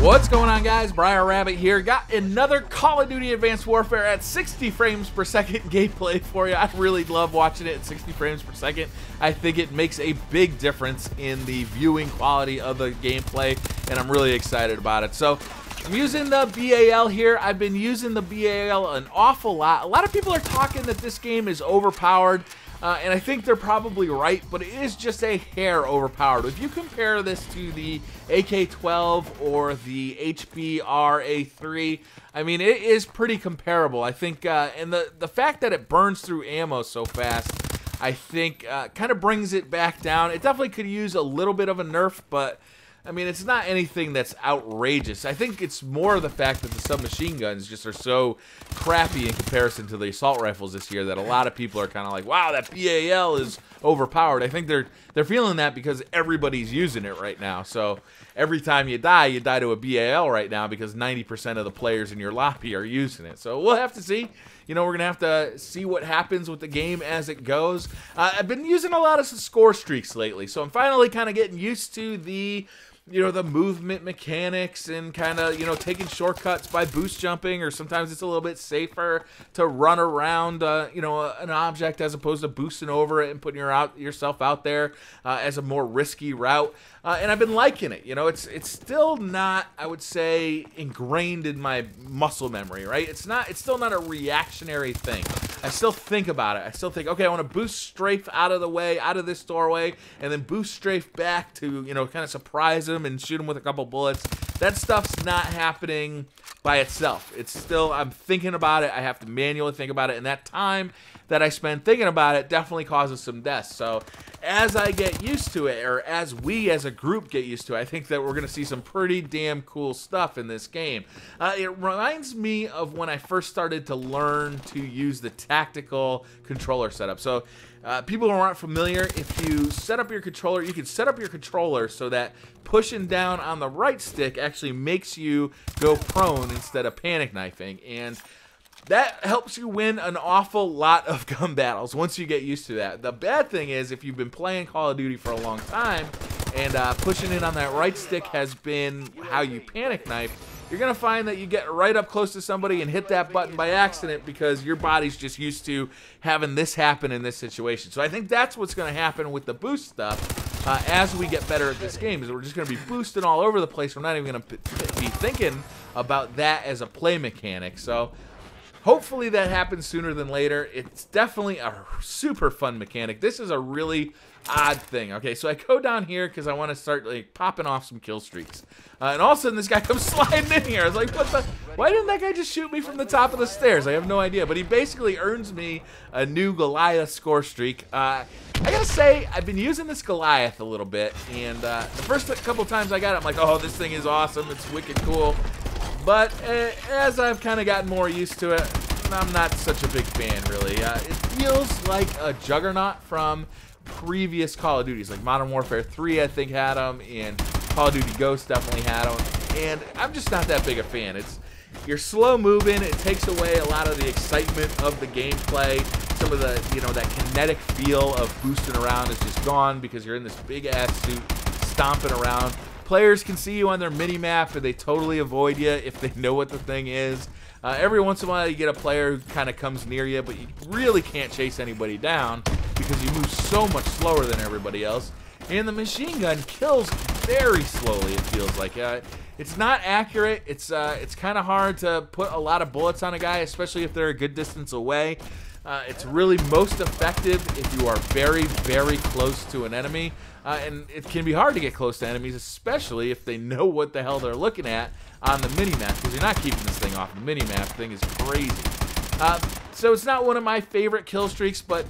What's going on, guys? BriarRabbit here. Got another Call of Duty Advanced Warfare at 60 frames per second gameplay for you. I really love watching it at 60 frames per second. I think it makes a big difference in the viewing quality of the gameplay, and I'm really excited about it. So I'm using the BAL here. I've been using the BAL an awful lot. A lot of people are talking that this game is overpowered. And I think they're probably right, but it is just a hair overpowered. If you compare this to the AK-12 or the HBR-A3, I mean, it is pretty comparable. I think, and the fact that it burns through ammo so fast, I think kind of brings it back down. It definitely could use a little bit of a nerf, but I mean, it's not anything that's outrageous. I think it's more the fact that the submachine guns just are so crappy in comparison to the assault rifles this year that a lot of people are kind of like, wow, that BAL is overpowered. I think they're feeling that because everybody's using it right now. So every time you die to a BAL right now because 90% of the players in your lobby are using it. So we'll have to see. You know, we're going to have to see what happens with the game as it goes. I've been using a lot of Scorestreaks lately, so I'm finally kind of getting used to the the movement mechanics and kind of, taking shortcuts by boost jumping, or sometimes it's a little bit safer to run around, an object as opposed to boosting over it and putting yourself out there as a more risky route. And I've been liking it. It's still not, I would say, ingrained in my muscle memory, right? It's still not a reactionary thing. I still think about it. I still think, okay, I want to boost strafe out of the way, out of this doorway, and then boost strafe back to, kind of surprise him and shoot him with a couple bullets. That stuff's not happening by itself. It's still, I'm thinking about it. I have to manually think about it, and that time that I spend thinking about it definitely causes some deaths. So as I get used to it, or as we as a group get used to it, I think that we're going to see some pretty damn cool stuff in this game. It reminds me of when I first started to learn to use the tactical controller setup. So people who aren't familiar, if you set up your controller, you can set up your controller so that pushing down on the right stick actually makes you go prone instead of panic knifing. And that helps you win an awful lot of gun battles once you get used to that. The bad thing is, if you've been playing Call of Duty for a long time and pushing in on that right stick has been how you panic knife, you're going to find that you get right up close to somebody and hit that button by accident because your body's just used to having this happen in this situation. So I think that's what's going to happen with the boost stuff as we get better at this game, is we're just going to be boosting all over the place. We're not even going to be thinking about that as a play mechanic. So hopefully that happens sooner than later. It's definitely a super fun mechanic. This is a really odd thing. Okay, so I go down here because I want to start popping off some kill streaks. And all of a sudden this guy comes sliding in here. I was like, what the? Why didn't that guy just shoot me from the top of the stairs? I have no idea. But he basically earns me a new Goliath score streak. I gotta say, I've been using this Goliath a little bit. And the first couple times I got it, I'm like, oh, this thing is awesome. It's wicked cool. But as I've kind of gotten more used to it, I'm not such a big fan, really. It feels like a juggernaut from previous Call of Duties, like Modern Warfare 3, I think, had them, and Call of Duty Ghost definitely had them, and I'm just not that big a fan. You're slow moving, it takes away a lot of the excitement of the gameplay. Some of the, that kinetic feel of boosting around is just gone because you're in this big-ass suit stomping around. Players can see you on their mini-map, and they totally avoid you if they know what the thing is. Every once in a while, you get a player who kind of comes near you, but you really can't chase anybody down because you move so much slower than everybody else. And the machine gun kills very slowly, it feels like. It's not accurate. It's kind of hard to put a lot of bullets on a guy, especially if they're a good distance away. It's really most effective if you are very, very close to an enemy. And it can be hard to get close to enemies, especially if they know what the hell they're looking at on the mini-map, because you're not keeping this thing off the mini-map. The thing is crazy. So it's not one of my favorite kill streaks, but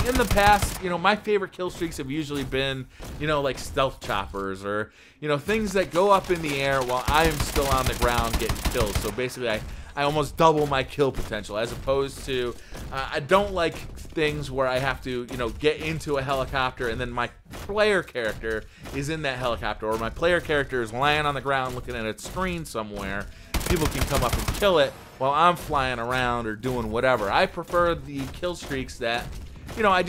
in the past, my favorite kill streaks have usually been, like stealth choppers or, things that go up in the air while I am still on the ground getting killed. So basically, I almost double my kill potential, as opposed to, I don't like things where I have to, get into a helicopter and then my player character is in that helicopter, or my player character is lying on the ground looking at a screen somewhere. People can come up and kill it while I'm flying around or doing whatever. I prefer the kill streaks that, I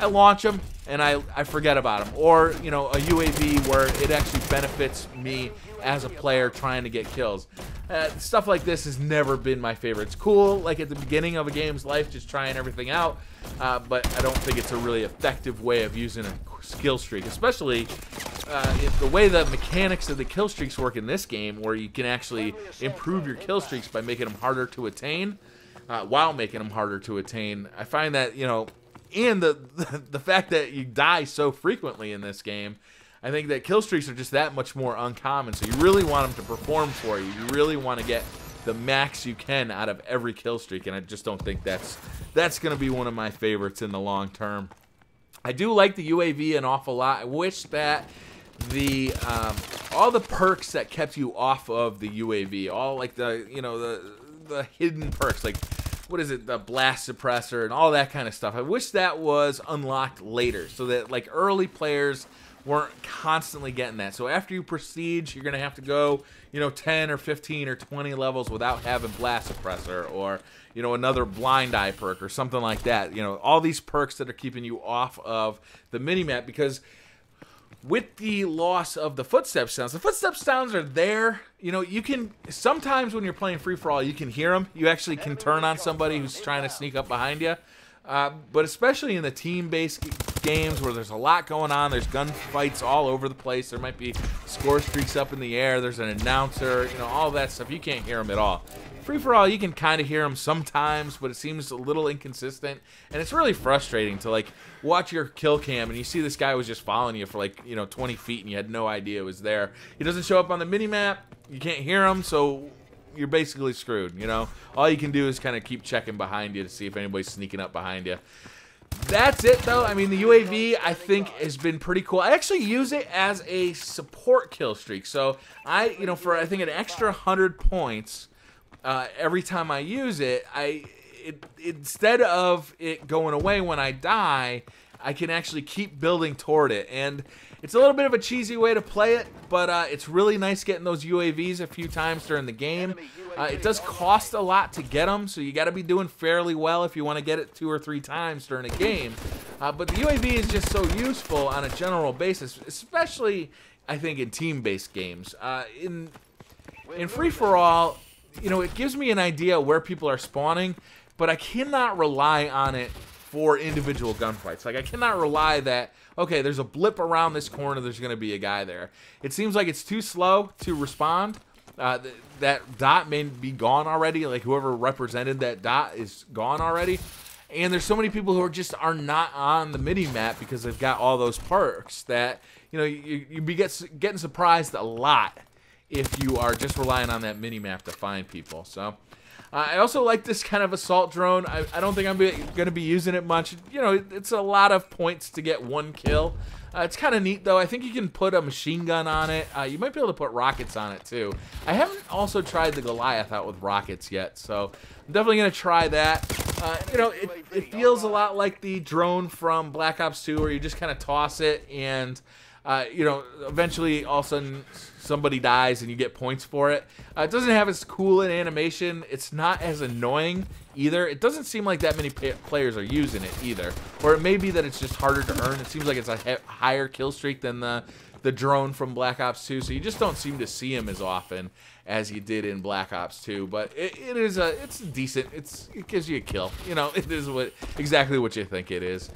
I launch them and I forget about them. Or, you know, a UAV where it actually benefits me as a player trying to get kills. Stuff like this has never been my favorite. It's cool, like at the beginning of a game's life, just trying everything out, but I don't think it's a really effective way of using a kill streak, especially the way the mechanics of the kill streaks work in this game, where you can actually improve your kill streaks by making them harder to attain, while making them harder to attain. I find that, you know, and the fact that you die so frequently in this game, I think that kill streaks are just that much more uncommon, so you really want them to perform for you. You really want to get the max you can out of every kill streak, and I just don't think that's going to be one of my favorites in the long term. I do like the UAV an awful lot. I wish that the all the perks that kept you off of the UAV, all like the, you know, the hidden perks, like what is it, the blast suppressor and all that kind of stuff, I wish that was unlocked later, so that like early players weren't constantly getting that. So after you prestige, you're gonna have to go, you know, 10 or 15 or 20 levels without having blast suppressor, or, you know, another blind eye perk or something like that. You know, all these perks that are keeping you off of the minimap, because with the loss of the footstep sounds are there. You know, you can sometimes when you're playing free for all, you can hear them. You actually can turn on somebody who's trying to sneak up behind you. But especially in the team-based games where there's a lot going on, there's gunfights all over the place, there might be score streaks up in the air, there's an announcer, you know, all that stuff, you can't hear them at all. Free-for-all, you can kind of hear them sometimes, but it seems a little inconsistent, and it's really frustrating to, like, watch your kill cam, and you see this guy was just following you for, like, you know, 20 feet, and you had no idea it was there. He doesn't show up on the mini-map, you can't hear him, so you're basically screwed, you know? All you can do is kind of keep checking behind you to see if anybody's sneaking up behind you. That's it, though. I mean, the UAV, I think, has been pretty cool. I actually use it as a support kill streak. So, you know, for, I think, an extra 100 points every time I use it, instead of it going away when I die, I can actually keep building toward it. And it's a little bit of a cheesy way to play it, but it's really nice getting those UAVs a few times during the game. It does cost a lot to get them, so you got to be doing fairly well if you want to get it 2 or 3 times during a game. But the UAV is just so useful on a general basis, especially, I think, in team-based games. In free-for-all, you know, it gives me an idea where people are spawning, but I cannot rely on it for individual gunfights. Like, I cannot rely that, okay, there's a blip around this corner, there's going to be a guy there. It seems like it's too slow to respond. That dot may be gone already. Like, whoever represented that dot is gone already. And there's so many people who are not on the mini-map because they've got all those perks that, you know, you be getting surprised a lot if you are just relying on that mini-map to find people. So I also like this kind of assault drone. I don't think I'm going to be using it much. You know, it's a lot of points to get 1 kill. It's kind of neat, though. I think you can put a machine gun on it. You might be able to put rockets on it, too. I haven't also tried the Goliath out with rockets yet, so I'm definitely going to try that. You know, it feels a lot like the drone from Black Ops 2, where you just kind of toss it and, you know, eventually all of a sudden somebody dies and you get points for it. It doesn't have as cool an animation. It's not as annoying either. It doesn't seem like that many players are using it either. Or it may be that it's just harder to earn. It seems like it's a higher kill streak than the drone from Black Ops 2, so you just don't seem to see him as often as you did in Black Ops 2. But it's decent. It gives you a kill. You know, it is exactly what you think it is.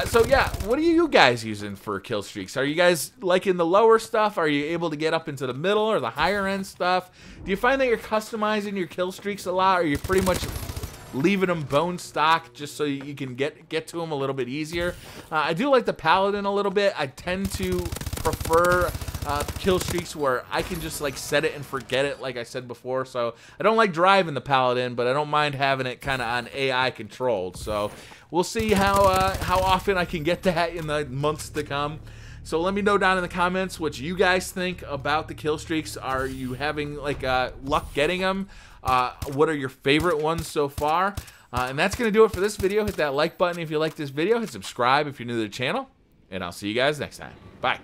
So yeah, what are you guys using for kill streaks? Are you guys liking the lower stuff? Are you able to get up into the middle or the higher end stuff? Do you find that you're customizing your kill streaks a lot, or are you pretty much leaving them bone stock just so you can get to them a little bit easier? I do like the Paladin a little bit. I tend to prefer kill streaks where I can just like set it and forget it, like I said before. So I don't like driving the Paladin, but I don't mind having it kind of on AI controlled. So we'll see how often I can get that in the months to come. So let me know down in the comments what you guys think about the kill streaks. Are you having like luck getting them? What are your favorite ones so far? And that's going to do it for this video. Hit that like button if you like this video. Hit subscribe if you're new to the channel. And I'll see you guys next time. Bye.